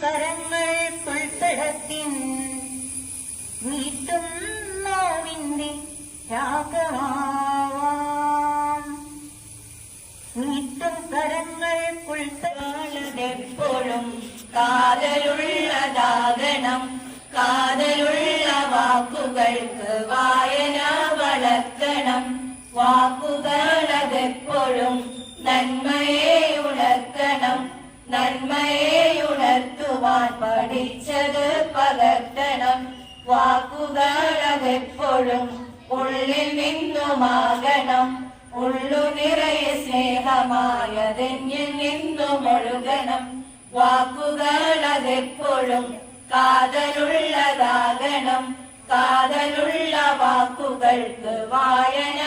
കരങ്ങൾക്കുൾപ്പെടത്തിൻ വീട്ടും നോവിന്റെ രാഗമാവാം. വീട്ടും കരങ്ങൾക്കുൾപ്പെടാതെപ്പോഴും കാതലുള്ളതാകണം. കാതലുള്ള വാക്കുകൾക്ക് വായന വളർത്തണം. വാക്കുകളതെപ്പോഴും നന്മയെ ഉണർത്തണം. നന്മയെ ഉണർത്തുവാൻ പഠിച്ചത് പകർത്തണം. വാക്കുകളതെപ്പോഴും ഉള്ളിൽ നിന്നുമാകണം. ഉള്ളു നിറയെ സ്നേഹമായതെന്നിൽ നിന്നും ഒഴുകണം. വാക്കുകളതെപ്പോഴും കാതലുള്ളതാകണം. കാതലുള്ള വാക്കുകൾക്ക് വായന